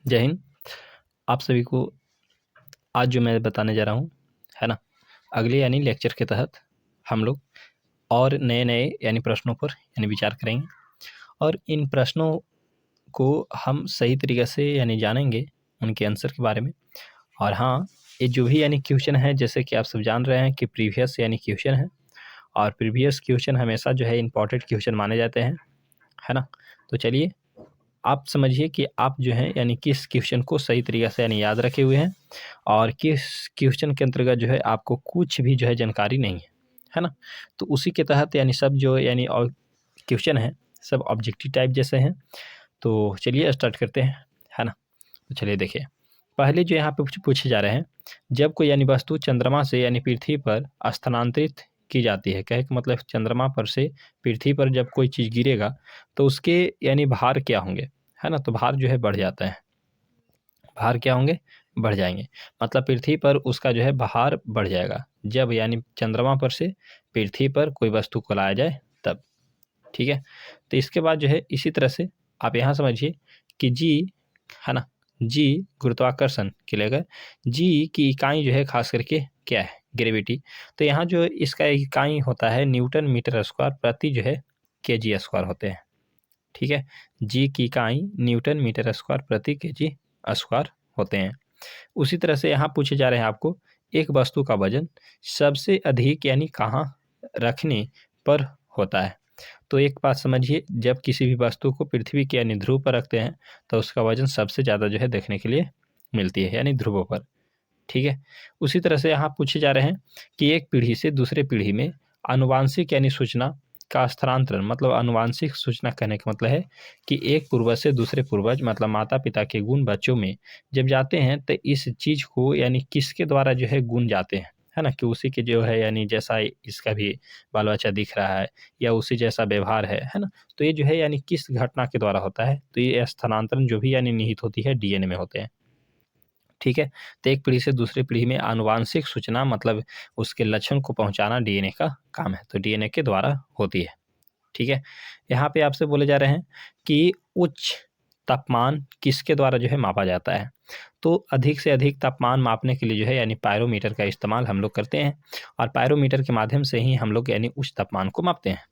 जय हिंद। आप सभी को आज जो मैं बताने जा रहा हूँ, है ना, अगले यानी लेक्चर के तहत हम लोग और नए यानी प्रश्नों पर यानी विचार करेंगे और इन प्रश्नों को हम सही तरीके से यानी जानेंगे उनके आंसर के बारे में। और हाँ, ये जो भी यानी क्वेश्चन है, जैसे कि आप सब जान रहे हैं कि प्रीवियस यानी क्वेश्चन है और प्रीवियस क्वेश्चन हमेशा जो है इम्पॉर्टेंट क्वेश्चन माने जाते हैं, है ना। तो चलिए आप समझिए कि आप जो है यानी किस क्वेश्चन को सही तरीके से यानी याद रखे हुए हैं और किस क्वेश्चन के अंतर्गत जो है आपको कुछ भी जो है जानकारी नहीं है ना। तो उसी के तहत यानी सब जो यानी और क्वेश्चन है सब ऑब्जेक्टिव टाइप जैसे हैं। तो चलिए स्टार्ट करते हैं, है ना। तो चलिए देखिए, पहले जो यहाँ पे पूछे जा रहे हैं, जब कोई यानी वस्तु चंद्रमा से यानी पृथ्वी पर स्थानांतरित की जाती है, कहे मतलब चंद्रमा पर से पृथ्वी पर जब कोई चीज़ गिरेगा तो उसके यानी भार क्या होंगे, है ना। तो भार जो है बढ़ जाता है, भार क्या होंगे, बढ़ जाएंगे। मतलब पृथ्वी पर उसका जो है भार बढ़ जाएगा जब यानी चंद्रमा पर से पृथ्वी पर कोई वस्तु को लाया जाए तब, ठीक है। तो इसके बाद जो है इसी तरह से आप यहाँ समझिए कि जी, है ना, जी गुरुत्वाकर्षण के लेकर जी की इकाई जो है खास करके क्या है, ग्रेविटी। तो यहाँ जो इसका इकाई होता है न्यूटन मीटर स्क्वायर प्रति जो है केजी स्क्वायर होते हैं, ठीक है। जी की इकाई न्यूटन मीटर स्क्वायर प्रति केजी स्क्वायर होते हैं। उसी तरह से यहाँ पूछे जा रहे हैं आपको, एक वस्तु का वजन सबसे अधिक यानी कहाँ रखने पर होता है। तो एक बात समझिए, जब किसी भी वस्तु को पृथ्वी के यानी ध्रुव पर रखते हैं तो उसका वजन सबसे ज़्यादा जो है देखने के लिए मिलती है यानी ध्रुवों पर, ठीक है। उसी तरह से यहाँ पूछे जा रहे हैं कि एक पीढ़ी से दूसरे पीढ़ी में आनुवांशिक यानी सूचना का स्थानांतरण, मतलब आनुवांशिक सूचना कहने का मतलब है कि एक पूर्वज से दूसरे पूर्वज मतलब माता पिता के गुण बच्चों में जब जाते हैं तो इस चीज़ को यानी किसके द्वारा जो है गुण जाते हैं, है ना, कि उसी के जो है यानी जैसा इसका भी बाल बच्चा दिख रहा है या उसी जैसा व्यवहार है ना। तो ये जो है यानी किस घटना के द्वारा होता है, तो ये स्थानांतरण जो भी यानी निहित होती है डीएनए में होते हैं, ठीक है। तो एक पीढ़ी से दूसरी पीढ़ी में आनुवांशिक सूचना मतलब उसके लक्षण को पहुंचाना डीएनए का काम है, तो डीएनए के द्वारा होती है, ठीक है। यहाँ पे आपसे बोले जा रहे हैं कि उच्च तापमान किसके द्वारा जो है मापा जाता है। तो अधिक से अधिक तापमान मापने के लिए जो है यानी पायरोमीटर का इस्तेमाल हम लोग करते हैं और पायरोमीटर के माध्यम से ही हम लोग यानी उच्च तापमान को मापते हैं।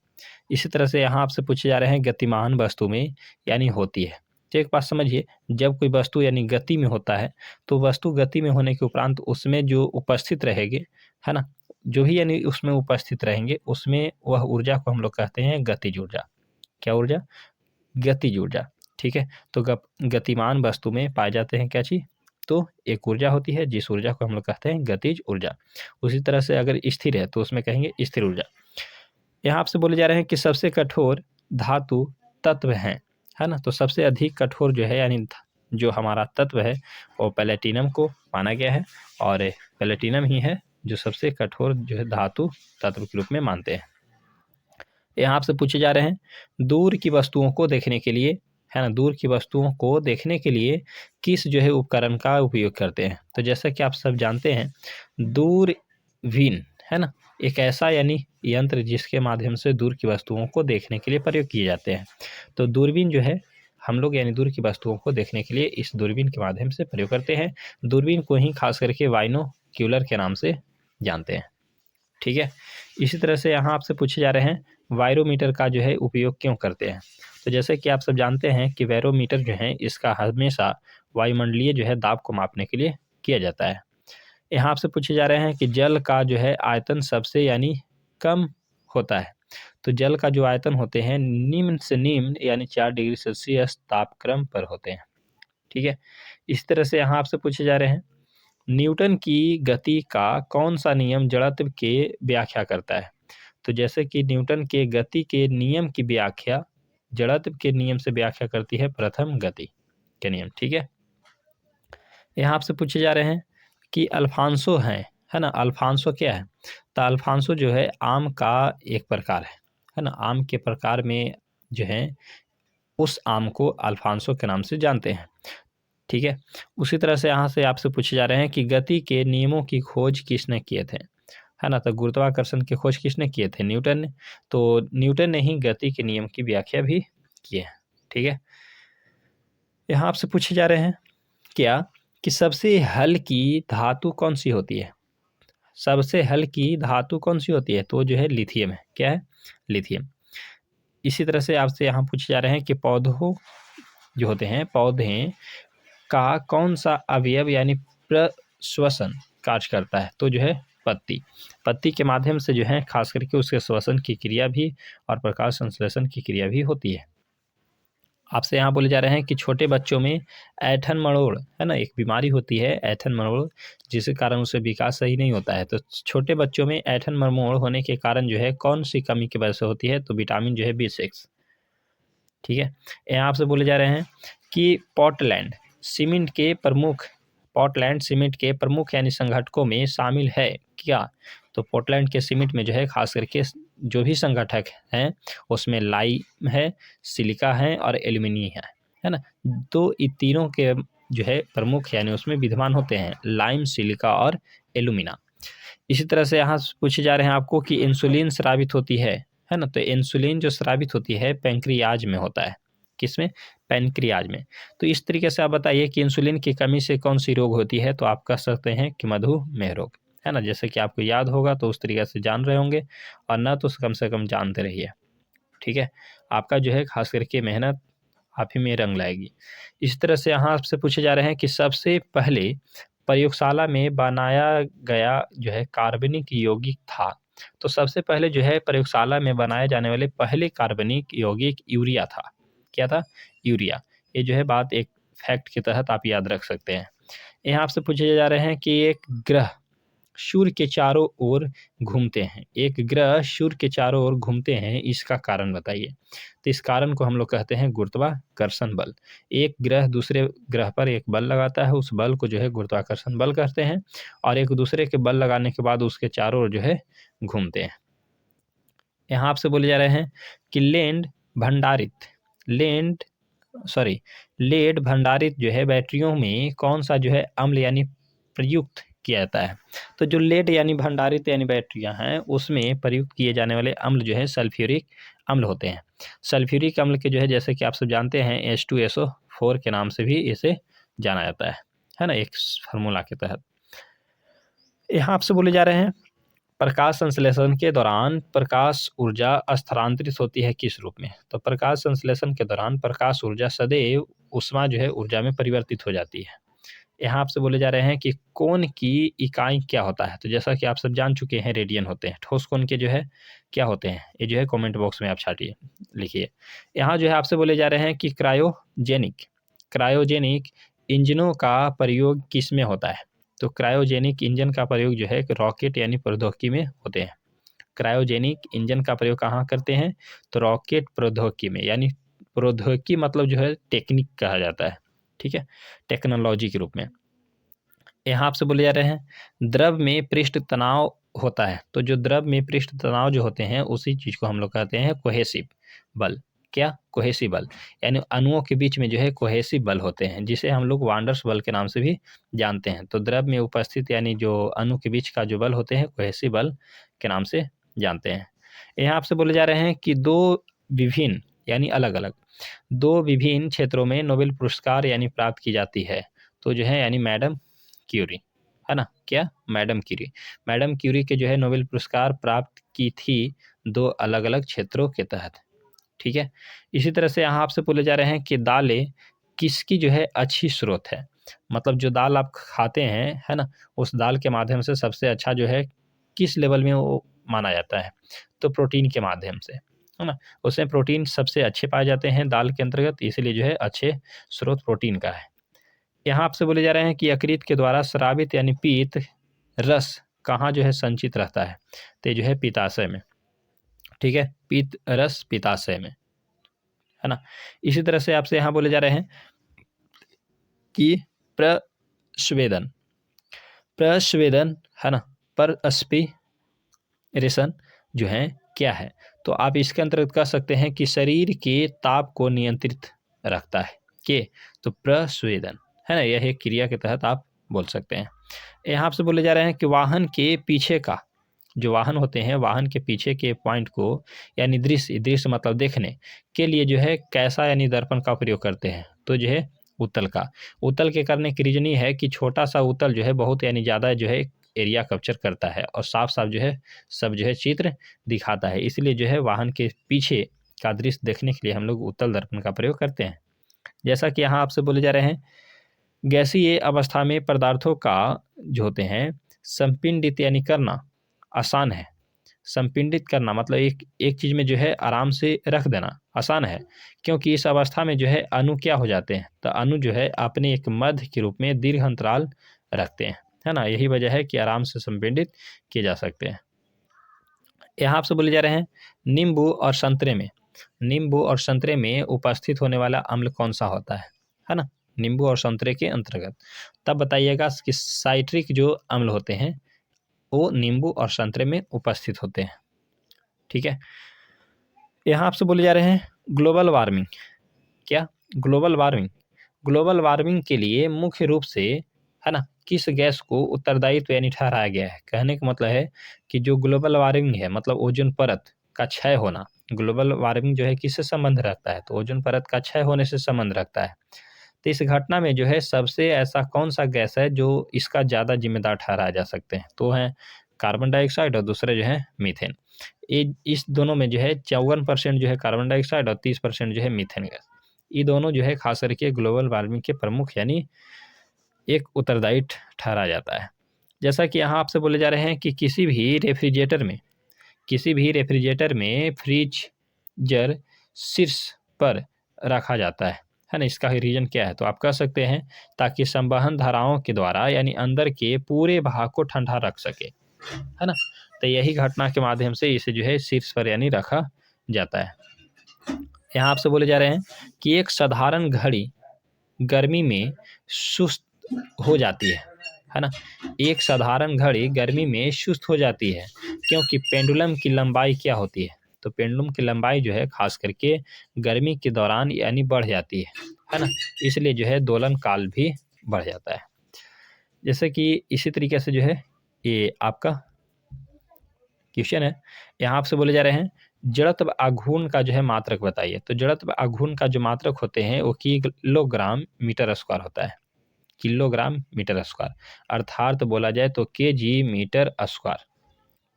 इसी तरह से यहाँ आपसे पूछे जा रहे हैं गतिमान वस्तु में यानी होती है। तो एक बात समझिए, जब कोई वस्तु यानी गति में होता है तो वस्तु गति में होने के उपरांत उसमें जो उपस्थित रहेंगे, है ना, जो भी यानी उसमें उपस्थित रहेंगे उसमें वह ऊर्जा को हम लोग कहते हैं गतिज ऊर्जा। क्या ऊर्जा, गतिज ऊर्जा, ठीक है। तो गतिमान वस्तु में पाए जाते हैं क्या चीज़, तो एक ऊर्जा होती है जिस ऊर्जा को हम लोग कहते हैं गतिज ऊर्जा। उसी तरह से अगर स्थिर है तो उसमें कहेंगे स्थिर ऊर्जा। यहाँ आपसे बोले जा रहे हैं कि सबसे कठोर धातु तत्व है ना। तो सबसे अधिक कठोर जो है यानी जो हमारा तत्व है वो प्लेटिनम को माना गया है और प्लेटिनम ही है जो सबसे कठोर जो है धातु तत्व के रूप में मानते हैं। यहाँ आपसे पूछे जा रहे हैं दूर की वस्तुओं को देखने के लिए, है ना, दूर की वस्तुओं को देखने के लिए किस जो है उपकरण का उपयोग करते हैं। तो जैसा कि आप सब जानते हैं दूरबीन, है ना, एक ऐसा यानी यंत्र जिसके माध्यम से दूर की वस्तुओं को देखने के लिए प्रयोग किए जाते हैं। तो दूरबीन जो है हम लोग यानी दूर की वस्तुओं को देखने के लिए इस दूरबीन के माध्यम से प्रयोग करते हैं। दूरबीन को ही खास करके बाइनोक्यूलर के नाम से जानते हैं, ठीक है। इसी तरह से यहाँ आपसे पूछे जा रहे हैं वायरोमीटर का जो है उपयोग क्यों करते हैं। तो जैसे कि आप सब जानते हैं कि बैरोमीटर जो है इसका हमेशा वायुमंडलीय जो है दाब को मापने के लिए किया जाता है। यहाँ आपसे पूछे जा रहे हैं कि जल का जो है आयतन सबसे यानी कम होता है। तो जल का जो आयतन होते हैं निम्न से निम्न यानी 4 डिग्री सेल्सियस तापक्रम पर होते हैं, ठीक है। इस तरह से यहाँ आपसे पूछे जा रहे हैं न्यूटन की गति का कौन सा नियम जड़त्व के व्याख्या करता है। तो जैसे कि न्यूटन के गति के नियम की व्याख्या जड़त्व के नियम से व्याख्या करती है प्रथम गति के नियम, ठीक है। यहाँ आपसे पूछे जा रहे हैं कि अल्फांसो है ना। अल्फांसो क्या है, तो अल्फांसो जो है आम का एक प्रकार है ना। आम के प्रकार में जो है उस आम को अल्फांसो के नाम से जानते हैं, ठीक है। उसी तरह से यहाँ से आपसे पूछे जा रहे हैं कि गति के नियमों की खोज किसने किए थे, है ना। तो गुरुत्वाकर्षण की खोज किसने किए थे, न्यूटन ने। तो न्यूटन ने ही गति के नियम की व्याख्या भी की है, ठीक है। यहाँ आपसे पूछे जा रहे हैं क्या कि सबसे हल्की धातु कौन सी होती है? सबसे हल्की धातु कौन सी होती है? तो जो है लिथियम है। क्या है? लिथियम। इसी तरह से आपसे यहाँ पूछे जा रहे हैं कि पौधों जो होते हैं, पौधे का कौन सा अवयव यानी प्रश्वसन कार्य करता है? तो जो है पत्ती। पत्ती के माध्यम से जो है खास करके उसके श्वसन की क्रिया भी और प्रकाश संश्लेषण की क्रिया भी होती है। आपसे यहाँ बोले जा रहे हैं कि छोटे बच्चों में ऐंठन मरोड़ है ना, एक बीमारी होती है ऐंठन मरोड़, जिसके कारण उसे विकास सही नहीं होता है। तो छोटे बच्चों में ऐंठन मरोड़ होने के कारण जो है कौन सी कमी की वजह से होती है? तो विटामिन जो है B6। ठीक है। यहाँ आपसे बोले जा रहे हैं कि पोर्टलैंड सीमेंट के प्रमुख यानी संगठकों में शामिल है क्या? तो पोर्टलैंड के सीमेंट में जो है खास करके जो भी संगठक हैं उसमें लाइम है, सिलिका है और एल्यूमिनियम है ना। तो इन तीनों के जो है प्रमुख यानी उसमें विद्यमान होते हैं लाइम, सिलिका और एल्यूमिना। इसी तरह से यहाँ पूछे जा रहे हैं आपको कि इंसुलिन स्रावित होती है ना। तो इंसुलिन जो स्रावित होती है पैंक्रियाज में होता है। किसमें? पैंक्रियाज में। तो इस तरीके से आप बताइए कि इंसुलिन की कमी से कौन सी रोग होती है? तो आप कह सकते हैं कि मधुमेह रोग, है ना। जैसे कि आपको याद होगा तो उस तरीके से जान रहे होंगे, और ना तो कम से कम जानते रहिए। ठीक है, आपका जो है खास करके मेहनत आप ही में रंग लाएगी। इस तरह से यहाँ आपसे पूछे जा रहे हैं कि सबसे पहले प्रयोगशाला में बनाया गया जो है कार्बनिक यौगिक था। तो सबसे पहले जो है प्रयोगशाला में बनाए जाने वाले पहले कार्बनिक यौगिक यूरिया था। क्या था? यूरिया। ये जो है बात एक फैक्ट के तहत आप याद रख सकते हैं। यहाँ आपसे पूछे जा रहे हैं कि एक ग्रह सूर्य के चारों ओर घूमते हैं, एक ग्रह सूर्य के चारों ओर घूमते हैं, इसका कारण बताइए। तो इस कारण को हम लोग कहते हैं गुरुत्वाकर्षण बल। एक ग्रह दूसरे ग्रह पर एक बल लगाता है, उस बल को जो है गुरुत्वाकर्षण बल कहते हैं, और एक दूसरे के बल लगाने के बाद उसके चारों ओर जो है घूमते हैं। यहाँ आपसे बोले जा रहे हैं कि लेड भंडारित जो है बैटरियों में कौन सा जो है अम्ल यानी प्रयुक्त किया जाता है? तो जो लेड यानी भंडारित यानी बैटरियां हैं उसमें प्रयुक्त किए जाने वाले अम्ल जो है सल्फ्यूरिक अम्ल होते हैं। सल्फ्यूरिक अम्ल के जो है जैसे कि आप सब जानते हैं H2SO4 के नाम से भी इसे जाना जाता है ना, एक फार्मूला के तहत। यहाँ आपसे बोले जा रहे हैं प्रकाश संश्लेषण के दौरान प्रकाश ऊर्जा स्थानांतरित होती है किस रूप में? तो प्रकाश संश्लेषण के दौरान प्रकाश ऊर्जा सदैव ऊष्मा जो है ऊर्जा में परिवर्तित हो जाती है। यहाँ आपसे बोले जा रहे हैं कि कोण की इकाई क्या होता है? तो जैसा कि आप सब जान चुके हैं रेडियन होते हैं। ठोस कोण के जो है क्या होते हैं? ये जो है कमेंट बॉक्स में आप छाटिए, लिखिए। यहाँ जो है आपसे बोले जा रहे हैं कि क्रायोजेनिक इंजनों का प्रयोग किस में होता है? तो क्रायोजेनिक इंजन का प्रयोग जो है रॉकेट यानी प्रौद्योगिकी में होते हैं। क्रायोजेनिक इंजन का प्रयोग कहाँ करते हैं? तो रॉकेट प्रौद्योगिकी में, यानी प्रौद्योगिकी मतलब जो है टेक्निक कहा जाता है। ठीक है, टेक्नोलॉजी के रूप में। यहाँ आपसे बोले जा रहे हैं द्रव में पृष्ठ तनाव होता है। तो जो द्रव में पृष्ठ तनाव जो होते हैं उसी चीज को हम लोग कहते हैं कोहेसिव बल। क्या? कोहेसिव बल, यानी अणुओं के बीच में जो है कोहेसिव बल होते हैं, जिसे हम लोग वांडर्स बल के नाम से भी जानते हैं। तो द्रव में उपस्थित यानी जो अणु के बीच का जो बल होते हैं कोहेसिव बल के नाम से जानते हैं। यहाँ आपसे बोले जा रहे हैं कि दो विभिन्न क्षेत्रों में नोबेल पुरस्कार यानी प्राप्त की जाती है। तो जो है यानी मैडम क्यूरी, है ना। क्या? मैडम क्यूरी के जो है नोबेल पुरस्कार प्राप्त की थी दो अलग अलग क्षेत्रों के तहत। ठीक है। इसी तरह से यहाँ आपसे बोले जा रहे हैं कि दालें किसकी जो है अच्छी स्रोत है? मतलब जो दाल आप खाते हैं, है ना, उस दाल के माध्यम से सबसे अच्छा जो है किस लेवल में वो माना जाता है? तो प्रोटीन के माध्यम से, है ना। उसमें प्रोटीन सबसे अच्छे पाए जाते हैं दाल के अंतर्गत, इसलिए जो है अच्छे स्रोत प्रोटीन का है। यहाँ आपसे बोले जा रहे हैं कि यकृत के द्वारा स्रावित यानी पीत रस कहाँ जो है संचित रहता है? तो ये जो है पित्ताशय में। ठीक है, पीत रस पित्ताशय में, है ना। इसी तरह से आपसे यहाँ बोले जा रहे हैं कि प्रस्वेदन है ना, परस्पिरेशन जो है क्या है? तो आप इसके अंतर्गत कह सकते हैं कि शरीर के ताप को नियंत्रित रखता है। तो प्रस्वेदन, है ना, यह एक क्रिया के तहत आप बोल सकते हैं। यहाँ आपसे बोले जा रहे हैं कि वाहन के पीछे का जो वाहन होते हैं, वाहन के पीछे के पॉइंट को यानी दृश्य मतलब देखने के लिए जो है कैसा यानी दर्पण का प्रयोग करते हैं? तो जो है उत्तल का। उत्तल के करने की रीजन ये है कि छोटा सा उत्तल जो है बहुत यानी ज़्यादा जो है एरिया कैप्चर करता है और साफ साफ जो है सब जो है चित्र दिखाता है, इसलिए जो है वाहन के पीछे का दृश्य देखने के लिए हम लोग उत्तल दर्पण का प्रयोग करते हैं। जैसा कि यहाँ आपसे बोले जा रहे हैं, गैसीय अवस्था में पदार्थों का जो होते हैं संपिंडित यानी करना आसान है। संपिंडित करना मतलब एक चीज़ में जो है आराम से रख देना आसान है, क्योंकि इस अवस्था में जो है अणु क्या हो जाते हैं, तो अणु जो है अपने एक मध्य के रूप में दीर्घ अंतराल रखते हैं, है ना। यही वजह है कि आराम से संपिंडित किए जा सकते हैं। यहाँ आपसे बोले जा रहे हैं, नींबू और संतरे में उपस्थित होने वाला अम्ल कौन सा होता है ना। नींबू और संतरे के अंतर्गत तब बताइएगा कि साइट्रिक जो अम्ल होते हैं वो नींबू और संतरे में उपस्थित होते हैं। ठीक है, यहाँ आपसे बोले जा रहे हैं ग्लोबल वार्मिंग। क्या ग्लोबल वार्मिंग के लिए मुख्य रूप से, है ना, किस गैस को उत्तरदायित्व यानी ठहराया गया है। कहने का मतलब है कि जो ग्लोबल वार्मिंग है मतलब ओजोन परत का क्षय होना, ग्लोबल वार्मिंग जो है किससे संबंध रखता है, तो ओजोन परत का क्षय होने से संबंध रखता है। तो इस घटना में जो है सबसे ऐसा कौन सा गैस है जो इसका ज़्यादा जिम्मेदार ठहराया जा सकते हैं, तो है कार्बन डाइऑक्साइड और दूसरे जो है मीथेन। इस दोनों में जो है 54% जो है कार्बन डाइऑक्साइड और 30% जो है मीथेन गैस। ये दोनों जो है खास करके ग्लोबल वार्मिंग के प्रमुख यानी एक उत्तरदायी ठहरा जाता है। जैसा कि यहाँ आपसे बोले जा रहे हैं कि किसी भी रेफ्रिजरेटर में फ्रीजर शीर्ष पर रखा जाता है ना। इसका रीजन क्या है, तो आप कह सकते हैं ताकि संवहन धाराओं के द्वारा यानी अंदर के पूरे भाग को ठंडा रख सके, है ना। तो यही घटना के माध्यम से इसे जो है शीर्ष पर यानी रखा जाता है। यहाँ आपसे बोले जा रहे हैं कि एक साधारण घड़ी गर्मी में सुस्त हो जाती है ना। एक साधारण घड़ी गर्मी में सुस्त हो जाती है क्योंकि पेंडुलम की लंबाई क्या होती है, तो पेंडुलम की लंबाई जो है खास करके गर्मी के दौरान यानी बढ़ जाती है ना। इसलिए जो है दोलन काल भी बढ़ जाता है। जैसे कि इसी तरीके से जो है ये आपका क्वेश्चन है, यहाँ आपसे बोले जा रहे हैं जड़त्व आघूर्ण का जो है मात्रक बताइए। तो जड़त्व आघूर्ण का जो मात्रक होते हैं वो किलोग्राम मीटर स्क्वायर होता है, किलोग्राम मीटर स्क्वायर, अर्थात बोला जाए तो केजी मीटर स्क्वायर।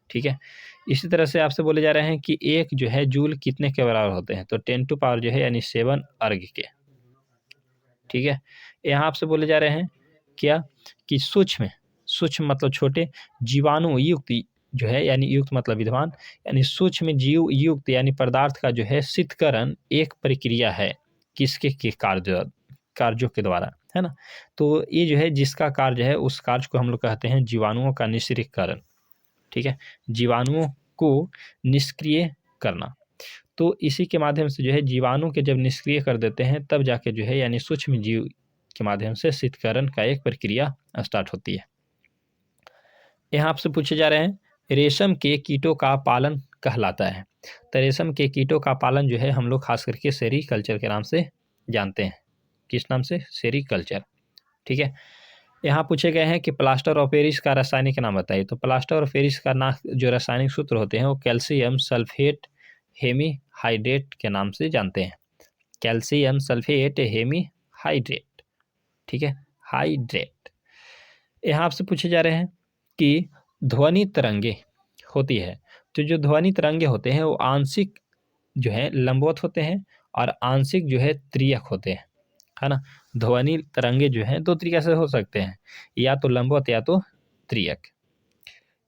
ठीक है, इसी तरह से आपसे बोले जा रहे हैं कि एक जो है जूल कितने के बराबर होते हैं, तो 10 टू पावर जो है यानी 7 अर्ग के। ठीक है, यहाँ आपसे बोले जा रहे हैं क्या कि सूक्ष्म मतलब छोटे जीवाणु युक्त जो है यानी युक्त मतलब विद्वान यानी सूक्ष्म जीव युक्त यानी पदार्थ का जो है शीतकरण एक प्रक्रिया है किसके के कार्यों के द्वारा, है ना। तो ये जो है जिसका कार्य है उस कार्य को हम लोग कहते हैं जीवाणुओं का निष्क्रियकरण। ठीक है, जीवाणुओं को निष्क्रिय करना। तो इसी के माध्यम से जो है जीवाणु के जब निष्क्रिय कर देते हैं तब जाके जो है यानी सूक्ष्म जीव के माध्यम से शीतकरण का एक प्रक्रिया स्टार्ट होती है। यहाँ आपसे पूछे जा रहे हैं रेशम के कीटों का पालन कहलाता है। तो रेशम के कीटों का पालन जो है हम लोग खास करके सेरीकल्चर के नाम से जानते हैं। किस नाम से, सेरीकल्चर। ठीक है, यहाँ पूछे गए हैं कि प्लास्टर ऑफ पेरिस का रासायनिक नाम बताइए। तो प्लास्टर ऑफ पेरिस का नाम जो रासायनिक सूत्र होते हैं वो कैल्शियम सल्फेट हेमीहाइड्रेट के नाम से जानते हैं। Calcium sulphate hemihydrate. ठीक है, हाइड्रेट। यहाँ आपसे पूछे जा रहे हैं कि ध्वनि तरंगे होती है, तो जो ध्वनि तरंगे होते हैं वो आंशिक जो है लंबवत होते हैं और आंशिक जो है त्रियक होते हैं, है ना। ध्वनि तरंगे जो हैं दो तरीके से हो सकते हैं, या तो लंबवत या तो त्रियक।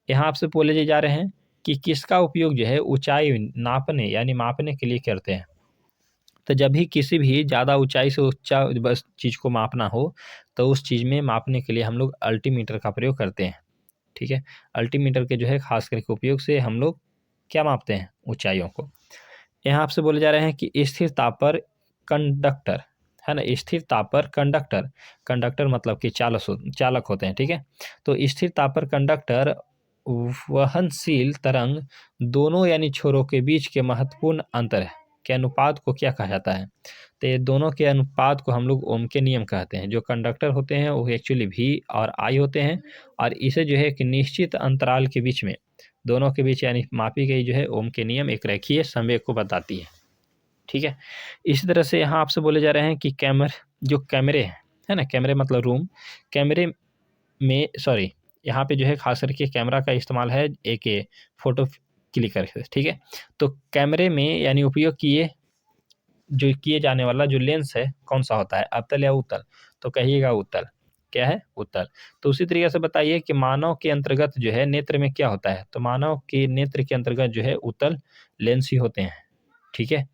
यहाँ आपसे बोले जा रहे हैं कि किसका उपयोग जो है ऊंचाई नापने यानी मापने के लिए करते हैं। तो जब भी किसी भी ज़्यादा ऊंचाई से ऊंचा बस चीज़ को मापना हो तो उस चीज़ में मापने के लिए हम लोग अल्टीमीटर का प्रयोग करते हैं। ठीक है, अल्टीमीटर के जो है खास करके उपयोग से हम लोग क्या मापते हैं, ऊंचाइयों को। यहाँ आपसे बोले जा रहे हैं कि स्थिर ताप पर कंडक्टर, है ना, स्थिर ताप पर कंडक्टर मतलब कि चालक होते हैं। ठीक है, तो स्थिर ताप पर कंडक्टर वहनशील तरंग दोनों यानी छोरों के बीच के महत्वपूर्ण अंतर है के अनुपात को क्या कहा जाता है, तो ये दोनों के अनुपात को हम लोग ओम के नियम कहते हैं। जो कंडक्टर होते हैं वो एक्चुअली भी और आई होते हैं और इसे जो है एक निश्चित अंतराल के बीच में दोनों के बीच यानी मापी गई जो है ओम के नियम एक रेखीय संवेग को बताती है। ठीक है। इसी तरह से यहाँ आपसे बोले जा रहे हैं कि जो कैमरे हैं, है ना, कैमरे मतलब रूम, कैमरे में सॉरी यहाँ पे जो है खास करके कैमरा का इस्तेमाल है एक फ़ोटो क्लिक करके, ठीक है। तो कैमरे में यानी उपयोग किए जाने वाला जो लेंस है कौन सा होता है, अवतल या उत्तल? तो कहिएगा उत्तल। क्या है? उत्तल। तो उसी तरीके से बताइए कि मानव के अंतर्गत जो है नेत्र में क्या होता है? तो मानव के नेत्र के अंतर्गत जो है उत्तल लेंस ही होते हैं, ठीक है।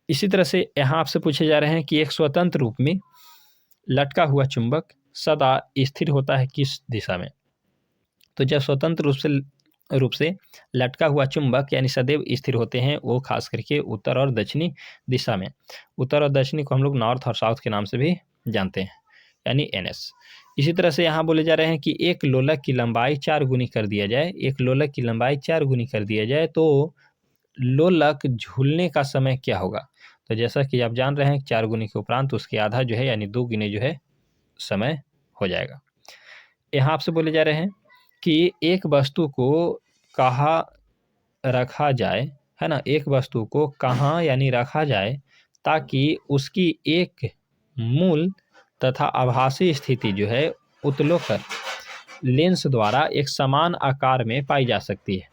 इसी तरह से यहाँ आपसे पूछे जा रहे हैं कि एक स्वतंत्र रूप में लटका हुआ चुंबक सदा स्थिर होता है किस दिशा में? तो जब स्वतंत्र रूप से लटका हुआ चुंबक यानी सदैव स्थिर होते हैं, वो खास करके उत्तर और दक्षिणी दिशा में। उत्तर और दक्षिणी को हम लोग नॉर्थ और साउथ के नाम से भी जानते हैं, यानी NS। इसी तरह से यहाँ बोले जा रहे हैं कि एक लोलक की लंबाई 4 गुनी कर दिया जाए, एक लोलक की लंबाई 4 गुनी कर दिया जाए तो लोलक झूलने का समय क्या होगा? तो जैसा कि आप जान रहे हैं 4 गुनी के उपरांत उसके आधा जो है यानी 2 गुने जो है समय हो जाएगा। यहाँ आपसे बोले जा रहे हैं कि एक वस्तु को कहाँ रखा जाए, है ना? एक वस्तु को कहाँ यानी रखा जाए ताकि उसकी एक मूल तथा आभासी स्थिति जो है उत्तलोकर लेंस द्वारा एक समान आकार में पाई जा सकती है।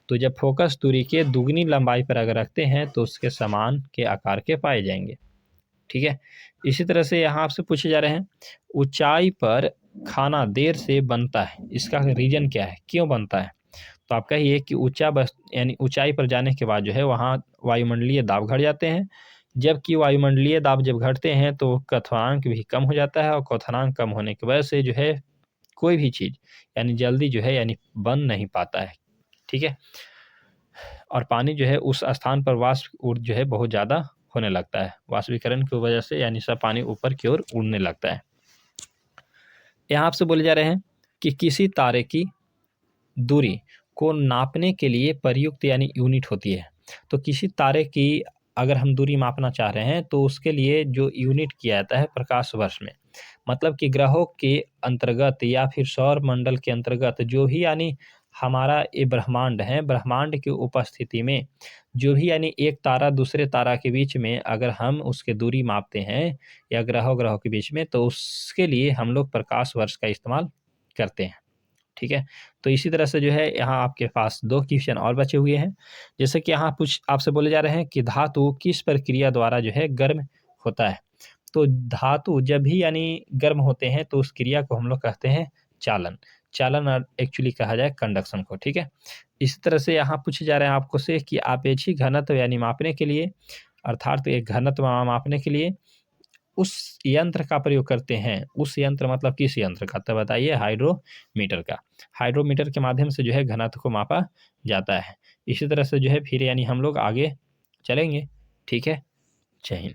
तो जब फोकस दूरी के दुगनी लंबाई पर अगर रखते हैं तो उसके समान के आकार के पाए जाएंगे, ठीक है। इसी तरह से यहाँ आपसे पूछे जा रहे हैं ऊंचाई पर खाना देर से बनता है, इसका रीजन क्या है, क्यों बनता है? तो आप कहिए कि यानी ऊंचाई पर जाने के बाद जो है वहाँ वायुमंडलीय दाब घट जाते हैं, जबकि वायुमंडलीय दाब जब घटते हैं तो क्वथनांक भी कम हो जाता है और क्वथनांक कम होने की वजह से जो है कोई भी चीज़ यानी जल्दी जो है यानी बन नहीं पाता है, ठीक है। और पानी जो है उस स्थान पर वाष्प जो है बहुत ज़्यादा होने लगता है, वाष्पीकरण की वजह से यानी सब पानी ऊपर की ओर उड़ने लगता है। यहाँ आपसे बोले जा रहे हैं कि किसी तारे की दूरी को नापने के लिए प्रयुक्त यानी यूनिट होती है। तो किसी तारे की अगर हम दूरी मापना चाह रहे हैं तो उसके लिए जो यूनिट किया जाता है प्रकाश वर्ष में, मतलब कि ग्रहों के अंतर्गत या फिर सौर मंडल के अंतर्गत जो भी यानी हमारा ये ब्रह्मांड है, ब्रह्मांड की उपस्थिति में जो भी यानी एक तारा दूसरे तारा के बीच में अगर हम उसके दूरी मापते हैं या ग्रहों के बीच में, तो उसके लिए हम लोग प्रकाश वर्ष का इस्तेमाल करते हैं, ठीक है। तो इसी तरह से जो है यहाँ आपके पास 2 क्वेश्चन और बचे हुए हैं। जैसे कि यहाँ कुछ आपसे बोले जा रहे हैं कि धातु किस प्रक्रिया द्वारा जो है गर्म होता है? तो धातु जब भी यानी गर्म होते हैं तो उस क्रिया को हम लोग कहते हैं चालन। चालन और एक्चुअली कहा जाए कंडक्शन को, ठीक है। इसी तरह से यहाँ पूछे जा रहे हैं आपको से कि आपेक्षिक घनत्व यानी मापने के लिए अर्थात एक घनत्व मापने के लिए उस यंत्र का प्रयोग करते हैं। उस यंत्र मतलब किस यंत्र का? तो बताइए हाइड्रोमीटर का। हाइड्रोमीटर के माध्यम से जो है घनत्व को मापा जाता है। इसी तरह से जो है फिर यानी हम लोग आगे चलेंगे, ठीक है। जय हिंद।